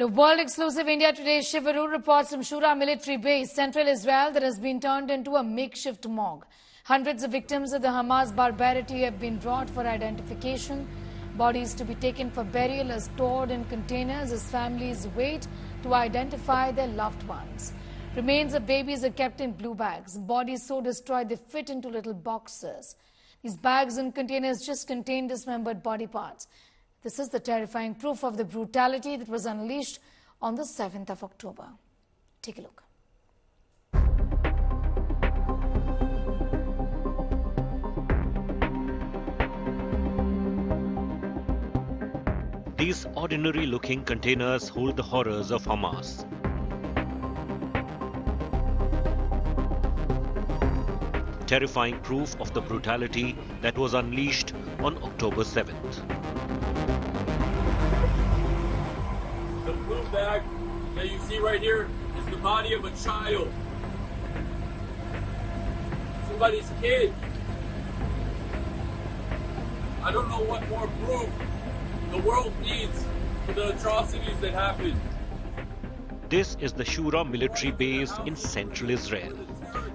In a world-exclusive India Today, Shivaru reports from Shura military base, central Israel, that has been turned into a makeshift morgue. Hundreds of victims of the Hamas barbarity have been brought for identification. Bodies to be taken for burial are stored in containers as families wait to identify their loved ones. Remains of babies are kept in blue bags. Bodies so destroyed they fit into little boxes. These bags and containers just contain dismembered body parts. This is the terrifying proof of the brutality that was unleashed on the 7th of October. Take a look. These ordinary-looking containers hold the horrors of Hamas. Terrifying proof of the brutality that was unleashed on October 7th. The blue bag that you see right here is the body of a child. Somebody's kid. I don't know what more proof the world needs for the atrocities that happened. This is the Shura military base in central Israel,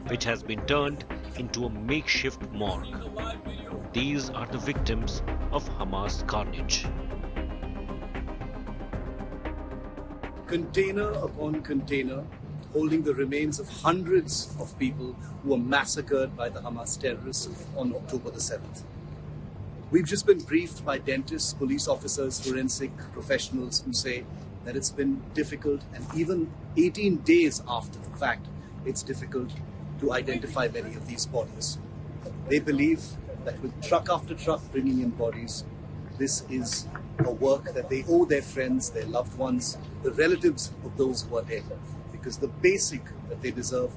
which has been turned into a makeshift morgue. These are the victims of Hamas carnage. Container upon container holding the remains of hundreds of people who were massacred by the Hamas terrorists on October the 7th. We've just been briefed by dentists, police officers, forensic professionals who say that it's been difficult, and even 18 days after the fact, it's difficult to identify many of these bodies. They believe that with truck after truck bringing in bodies, this is a work that they owe their friends, their loved ones, the relatives of those who are dead, because the basic that they deserve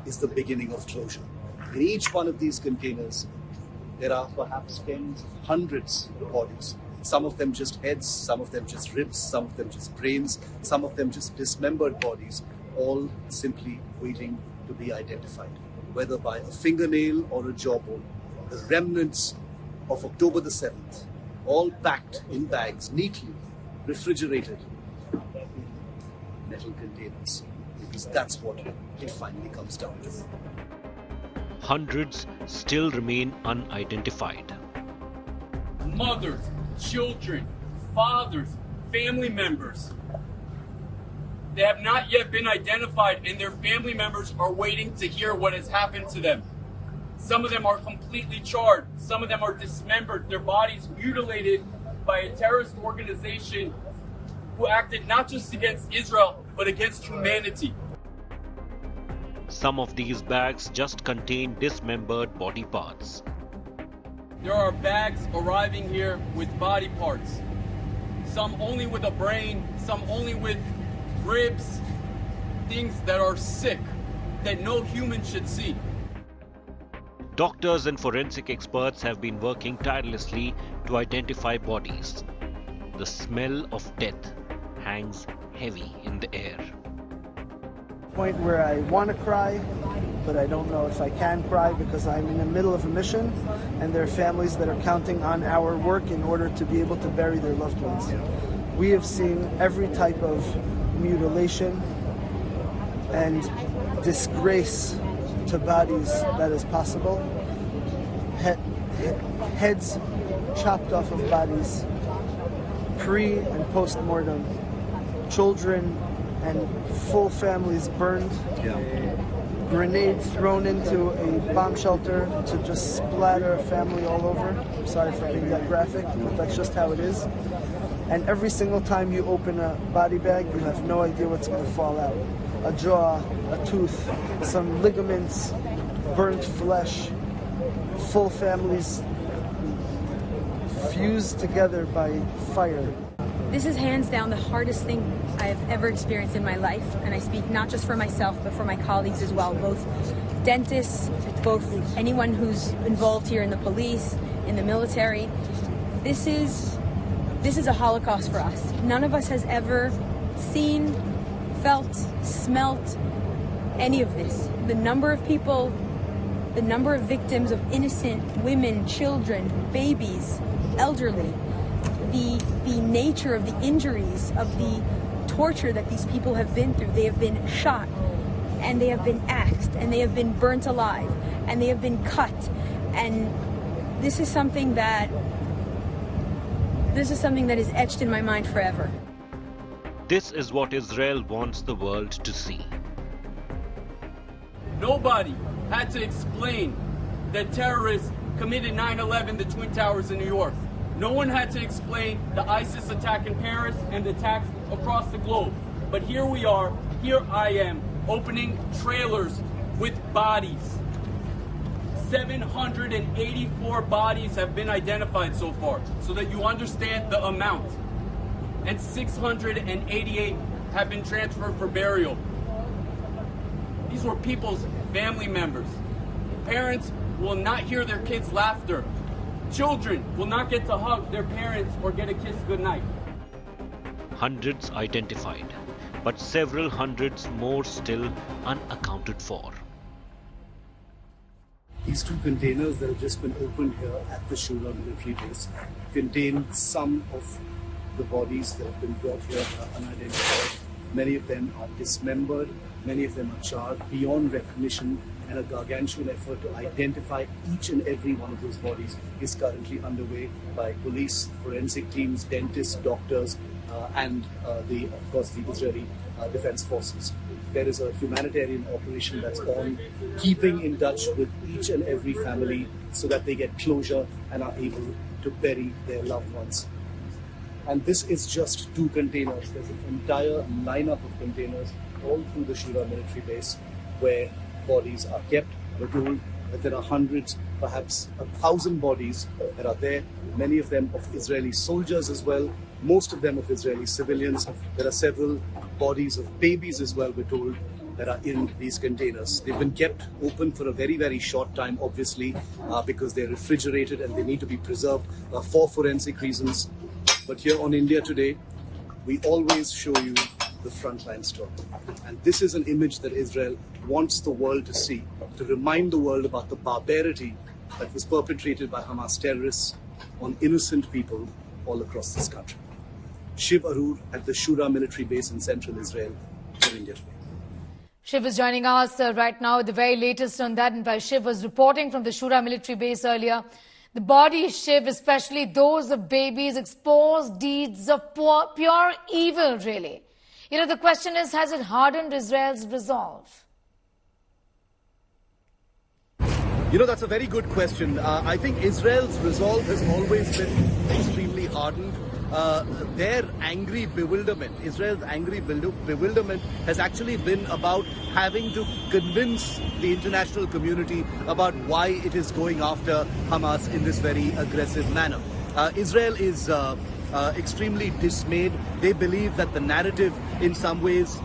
is the beginning of closure. In each one of these containers, there are perhaps tens, hundreds of bodies. Some of them just heads, some of them just ribs, some of them just brains, some of them just dismembered bodies, all simply waiting to be identified, whether by a fingernail or a jawbone. The remnants of October the 7th, all packed in bags, neatly refrigerated in metal containers, because that's what it finally comes down to. Hundreds still remain unidentified. Mothers, children, fathers, family members. They have not yet been identified, and their family members are waiting to hear what has happened to them. Some of them are completely charred. Some of them are dismembered, their bodies mutilated by a terrorist organization who acted not just against Israel, but against humanity. Some of these bags just contain dismembered body parts. There are bags arriving here with body parts. Some only with a brain, some only with ribs, things that are sick, that no human should see. Doctors and forensic experts have been working tirelessly to identify bodies. The smell of death hangs heavy in the air. Point where I want to cry, but I don't know if I can cry because I'm in the middle of a mission, and there are families that are counting on our work in order to be able to bury their loved ones. We have seen every type of mutilation and disgrace to bodies that is possible. Heads chopped off of bodies, pre and post-mortem, children and full families burned, grenades thrown into a bomb shelter to just splatter a family all over. I'm sorry for being that graphic, but that's just how it is. And every single time you open a body bag, you have no idea what's going to fall out. A jaw, a tooth, some ligaments, burnt flesh, full families fused together by fire. This is hands down the hardest thing I have ever experienced in my life, and I speak not just for myself but for my colleagues as well, both dentists, both anyone who's involved here in the police, in the military. This is a Holocaust for us. None of us has ever seen, felt, smelt any of this. The number of people, the number of victims of innocent women, children, babies, elderly, the nature of the injuries, of the torture that these people have been through. They have been shot, and they have been axed, and they have been burnt alive, and they have been cut. And this is something that is etched in my mind forever. This is what Israel wants the world to see. Nobody had to explain that terrorists committed 9/11, the Twin Towers in New York. No one had to explain the ISIS attack in Paris and the attacks across the globe. But here we are, here I am, opening trailers with bodies. 784 bodies have been identified so far, so that you understand the amount. And 688 have been transferred for burial. These were people's family members. Parents will not hear their kids' laughter. Children will not get to hug their parents or get a kiss goodnight. Hundreds identified, but several hundreds more still unaccounted for. These two containers that have just been opened here at the Shura military base contain some of the bodies that have been brought here unidentified. Many of them are dismembered, many of them are charred beyond recognition, and a gargantuan effort to identify each and every one of those bodies is currently underway by police, forensic teams, dentists, doctors, and of course the Israeli Defense Forces. There is a humanitarian operation that's on, keeping in touch with each and every family so that they get closure and are able to bury their loved ones. And this is just two containers. There's an entire lineup of containers all through the Shura military base where bodies are kept. We're told that there are hundreds, perhaps 1,000 bodies that are there, many of them of Israeli soldiers as well, most of them of Israeli civilians. There are several bodies of babies as well, we're told, that are in these containers. They've been kept open for a very, very short time, obviously, because they're refrigerated and they need to be preserved for forensic reasons. But here on India Today, we always show you the frontline story. And this is an image that Israel wants the world to see, to remind the world about the barbarity that was perpetrated by Hamas terrorists on innocent people all across this country. Shiv Arur at the Shura military base in central Israel for India Today. Shiv is joining us right now, the very latest on that. In fact, Shiv was reporting from the Shura military base earlier. The bodies, Shiv, especially those of babies, expose deeds of pure evil, really. You know, the question is, has it hardened Israel's resolve? You know, that's a very good question. I think Israel's resolve has always been extremely hardened. Their angry bewilderment, Israel's angry bewilderment has actually been about having to convince the international community about why it is going after Hamas in this very aggressive manner. Israel is extremely dismayed. They believe that the narrative in some ways,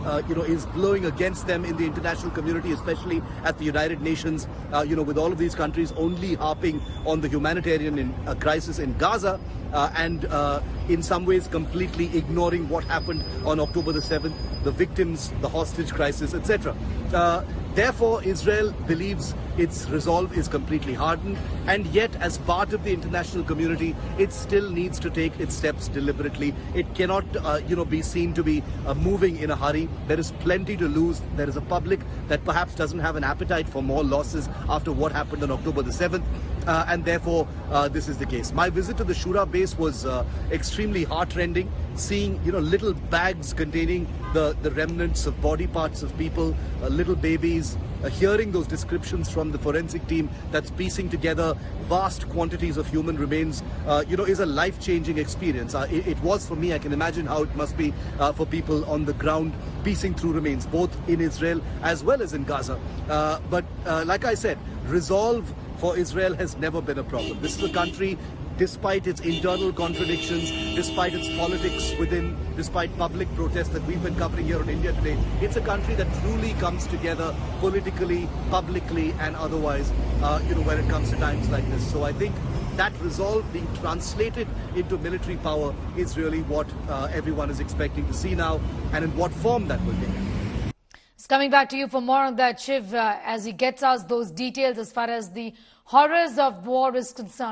is blowing against them in the international community, especially at the United Nations, with all of these countries only harping on the humanitarian crisis in Gaza and in some ways completely ignoring what happened on October the 7th, the victims, the hostage crisis, etc. Therefore, Israel believes its resolve is completely hardened, and yet as part of the international community, it still needs to take its steps deliberately. It cannot, be seen to be moving in a hurry. There is plenty to lose. There is a public that perhaps doesn't have an appetite for more losses after what happened on October the 7th, and therefore this is the case. My visit to the Shura base was extremely heartrending, seeing, little bags containing the remnants of body parts of people, little babies, hearing those descriptions from the forensic team that's piecing together vast quantities of human remains, is a life-changing experience. It was for me. I can imagine how it must be for people on the ground piecing through remains, both in Israel as well as in Gaza. But like I said, resolve for Israel has never been a problem. This is a country, despite its internal contradictions, despite its politics within, despite public protests that we've been covering here on India Today, it's a country that truly comes together politically, publicly, and otherwise, when it comes to times like this. So I think that resolve being translated into military power is really what everyone is expecting to see now, and in what form that will take. It's coming back to you for more on that, Shiv, as he gets us those details as far as the horrors of war is concerned.